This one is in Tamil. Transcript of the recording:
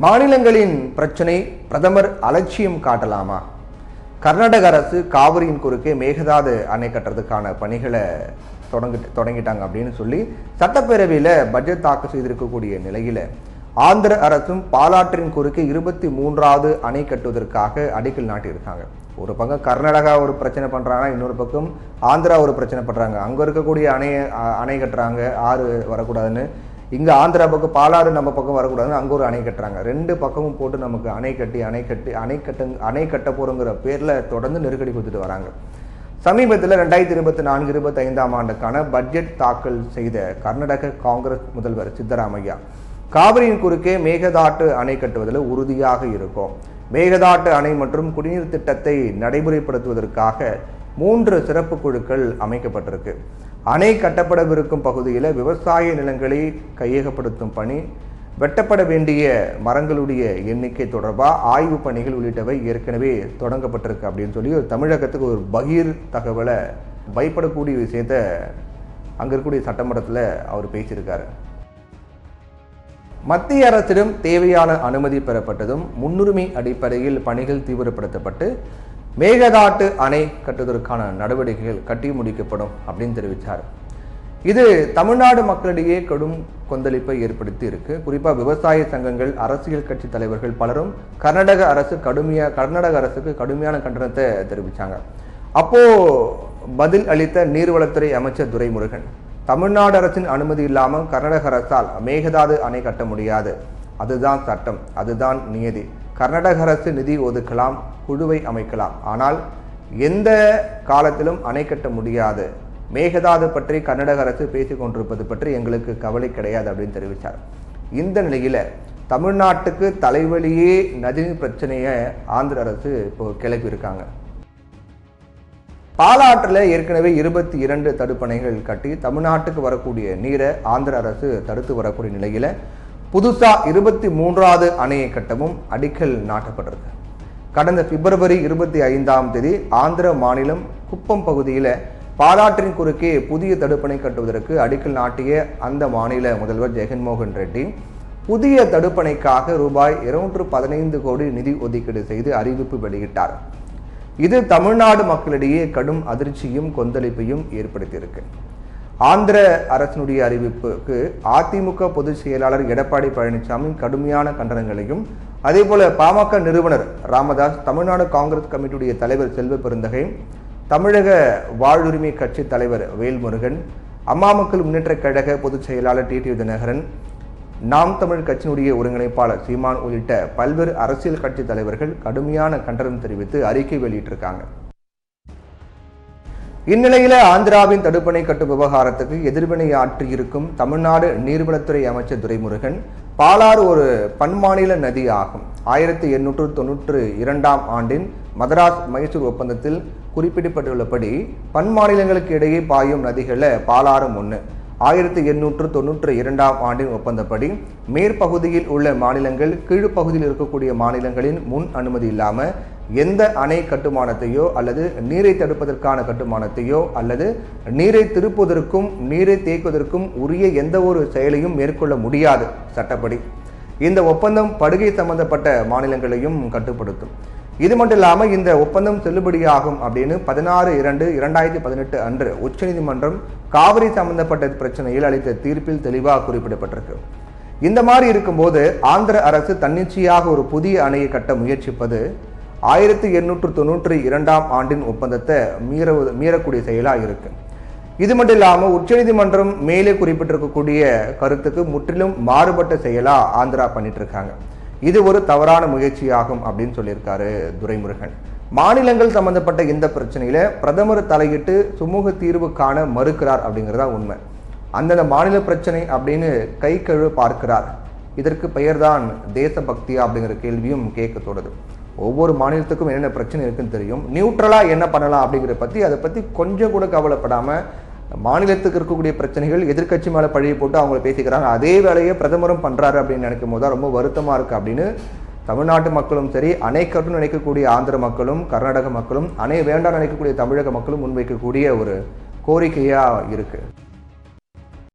மாநிலங்களின் பிரச்சனை பிரதமர் அலட்சியம் காட்டலாமா? கர்நாடக அரசு காவிரியின் குறுக்கே மேகதாது அணை கட்டுறதுக்கான பணிகளை தொடங்கிட்டாங்க அப்படின்னு சொல்லி சட்டப்பேரவையில் பட்ஜெட் தாக்கல் செய்திருக்கக்கூடிய நிலையில் ஆந்திர அரசும் பாலாற்றின் குறுக்கே 23வது அணை கட்டுவதற்காக அடிக்கல் நாட்டியிருக்காங்க. ஒரு பக்கம் கர்நாடகா ஒரு பிரச்சனை பண்ணுறாங்கன்னா, இன்னொரு பக்கம் ஆந்திரா ஒரு பிரச்சனை பண்ணுறாங்க. அங்கே இருக்கக்கூடிய அணை கட்டுறாங்க, ஆறு வரக்கூடாதுன்னு. இங்கே ஆந்திரா பக்கம் பாலாறு நம்ம பக்கம் வரக்கூடாதுன்னு அங்கே ஒரு அணை கட்டுறாங்க. ரெண்டு பக்கமும் போட்டு நமக்கு அணை கட்ட போகிறோங்கிற பேரில் தொடர்ந்து நெருக்கடி கொடுத்துட்டு வராங்க. சமீபத்தில் 2024-25 ஆண்டுக்கான பட்ஜெட் தாக்கல் செய்த கர்நாடக காங்கிரஸ் முதல்வர் சித்தராமையா காவிரியின் குறுக்கே மேகதாட்டு அணை கட்டுவதில் உறுதியாக இருக்கும். மேகதாட்டு அணை மற்றும் குடிநீர் திட்டத்தை நடைமுறைப்படுத்துவதற்காக 3 சிறப்பு குழுக்கள் அமைக்கப்பட்டிருக்கு. அணை கட்டப்படவிருக்கும் பகுதியில் விவசாய நிலங்களை கையகப்படுத்தும் பணி, வெட்டப்பட வேண்டிய மரங்களுடைய எண்ணிக்கை தொடர்பாக ஆய்வு பணிகள் உள்ளிட்டவை ஏற்கனவே தொடங்கப்பட்டிருக்கு அப்படின்னு சொல்லி தமிழகத்துக்கு ஒரு பகீர் தகவலை, பயப்படக்கூடிய விஷயத்தை அங்கே இருக்கக்கூடிய சட்டமன்றத்தில் அவர் பேசியிருக்காரு. மத்திய அரசிடம் தேவையான அனுமதி பெறப்பட்டதும் முன்னுரிமை அடிப்படையில் பணிகள் தீவிரப்படுத்தப்பட்டு மேகதாட்டு அணை கட்டுவதற்கான நடவடிக்கைகள் கட்டி முடிக்கப்படும் அப்படின்னு தெரிவித்தார். இது தமிழ்நாடு மக்களிடையே கடும் கொந்தளிப்பை ஏற்படுத்தி இருக்கு. குறிப்பாக விவசாய சங்கங்கள், அரசியல் கட்சி தலைவர்கள் பலரும் கர்நாடக அரசுக்கு கடுமையான கண்டனத்தை தெரிவித்தாங்க. அப்போ பதில் அளித்த நீர்வளத்துறை அமைச்சர் துரைமுருகன், தமிழ்நாடு அரசின் அனுமதி இல்லாமல் கர்நாடக அரசால் மேகதாது அணை கட்ட முடியாது. அதுதான் சட்டம், அதுதான் நியதி. கர்நாடக அரசு நிதி ஒதுக்கலாம், குழுவை அமைக்கலாம், ஆனால் எந்த காலத்திலும் அணை கட்ட முடியாது. மேகதாது பற்றி கர்நாடக அரசு பேசிக் கொண்டிருப்பது பற்றி எங்களுக்கு கவலை கிடையாது அப்படின்னு தெரிவித்தார். இந்த நிலையில தமிழ்நாட்டுக்கு தலைவலியே நதிநீர் பிரச்சனையை ஆந்திர அரசு இப்போ கிளப்பியிருக்காங்க. பாலாற்றில் ஏற்கனவே 22 தடுப்பணைகள் கட்டி தமிழ்நாட்டுக்கு வரக்கூடிய நீரை ஆந்திர அரசு தடுத்து வரக்கூடிய நிலையில புதுசா 23வது அணையை கட்டவும் அடிக்கல் நாட்டப்பட்டிருக்கு. கடந்த பிப்ரவரி 25 ஆந்திர மாநிலம் குப்பம் பகுதியில் பாலாற்றின் குறுக்கே புதிய தடுப்பணை கட்டுவதற்கு அடிக்கல் நாட்டிய அந்த மாநில முதல்வர் ஜெகன்மோகன் ரெட்டி புதிய தடுப்பணைக்காக ரூபாய் 215 கோடி நிதி ஒதுக்கீடு செய்து அறிவிப்பு வெளியிட்டார். இது தமிழ்நாடு மக்களிடையே கடும் அதிர்ச்சியும் கொந்தளிப்பையும் ஏற்படுத்தியிருக்கு. ஆந்திர அரசினுடைய அறிவிப்புக்கு அதிமுக பொதுச் செயலாளர் எடப்பாடி பழனிசாமி கடுமையான கண்டனங்களையும், அதே போல பாமக நிறுவனர் ராமதாஸ், தமிழ்நாடு காங்கிரஸ் கமிட்டியுடைய தலைவர் செல்வ பெருந்தகை, தமிழக வாழ்வுரிமை கட்சி தலைவர் வேல்முருகன், அம்மா மக்கள் முன்னேற்ற கழக பொதுச் செயலாளர் டிடிவி தினகரன், நாம் தமிழ் கட்சியினுடைய ஒருங்கிணைப்பாளர் சீமான் உள்ளிட்ட பல்வேறு அரசியல் கட்சி தலைவர்கள் கடுமையான கண்டனம் தெரிவித்து அறிக்கை வெளியிட்டிருக்காங்க. இந்நிலையில ஆந்திராவின் தடுப்பணை கட்டும் விவகாரத்துக்கு எதிர்வினை ஆற்றியிருக்கும் தமிழ்நாடு நீர்வளத்துறை அமைச்சர் துரைமுருகன், பாலாறு ஒரு பன்மாநில நதி ஆகும். 1892 ஆண்டின் மதராஸ் மைசூர் ஒப்பந்தத்தில் குறிப்பிடப்பட்டுள்ளபடி பன்மாநிலங்களுக்கு இடையே பாயும் நதிகளில் பாலாறும் ஒன்று. 1892 ஆண்டின் ஒப்பந்தப்படி மேற்பகுதியில் உள்ள மாநிலங்கள் கீழ்ப்பகுதியில் இருக்கக்கூடிய மாநிலங்களின் முன் அனுமதி இல்லாமல் எந்த அணை கட்டுமானத்தையோ அல்லது நீரை தடுப்பதற்கான கட்டுமானத்தையோ அல்லது நீரை திருப்புவதற்கும் நீரை தேக்குவதற்கும் உரிய எந்த ஒரு செயலையும் மேற்கொள்ள முடியாது சட்டப்படி. இந்த ஒப்பந்தம் படுகை சம்பந்தப்பட்ட மாநிலங்களையும் கட்டுப்படுத்தும். இது மட்டும் இல்லாமல் இந்த ஒப்பந்தம் செல்லுபடியாகும் அப்படின்னு 16/2/2018 அன்று உச்சநீதிமன்றம் காவிரி சம்பந்தப்பட்ட பிரச்சனையில் அளித்த தீர்ப்பில் தெளிவாக குறிப்பிடப்பட்டிருக்கு. இந்த மாதிரி இருக்கும்போது ஆந்திர அரசு தன்னிச்சையாக ஒரு புதிய அணையை கட்ட முயற்சிப்பது 1892 ஆண்டின் ஒப்பந்தத்தை மீறக்கூடிய செயலாக இருக்கு. இது மட்டும் இல்லாமல் உச்சநீதிமன்றம் மேலே குறிப்பிட்டிருக்கக்கூடிய கருத்துக்கு முற்றிலும் மாறுபட்ட செயலா ஆந்திரா பண்ணிட்டு இருக்காங்க. இது ஒரு தவறான முயற்சியாகும் அப்படின்னு சொல்லியிருக்காரு துரைமுருகன். மாநிலங்கள் சம்பந்தப்பட்ட இந்த பிரச்சனையில பிரதமர் தலையிட்டு சுமூக தீர்வு காண மறுக்கிறார் அப்படிங்கிறதா உண்மை. அந்தந்த மாநில பிரச்சனை அப்படின்னு கை கழுவ பார்க்கிறார். இதற்கு பெயர்தான் தேசபக்தியா அப்படிங்கிற கேள்வியும் கேட்க தோணுது. ஒவ்வொரு மாநிலத்துக்கும் என்னென்ன பிரச்சனை இருக்குன்னு தெரியும். நியூட்ரலா என்ன பண்ணலாம் அப்படிங்கிறத அதை பத்தி கொஞ்சம் கூட கவலைப்படாம மாநிலத்துக்கு இருக்கக்கூடிய பிரச்சனைகள் எதிர்கட்சி மேலே பழியை போட்டு அவங்க பேசிக்கிறாங்க. அதே வேலையை பிரதமரும் பண்ணுறாரு அப்படின்னு நினைக்கும் போது தான் ரொம்ப வருத்தமாக இருக்குது அப்படின்னு தமிழ்நாட்டு மக்களும் சரி, அணை கட்டணும்னு நினைக்கக்கூடிய ஆந்திர மக்களும் கர்நாடக மக்களும், அணை வேண்டாம் நினைக்கக்கூடிய தமிழக மக்களும் முன்வைக்கக்கூடிய ஒரு கோரிக்கையாக இருக்குது.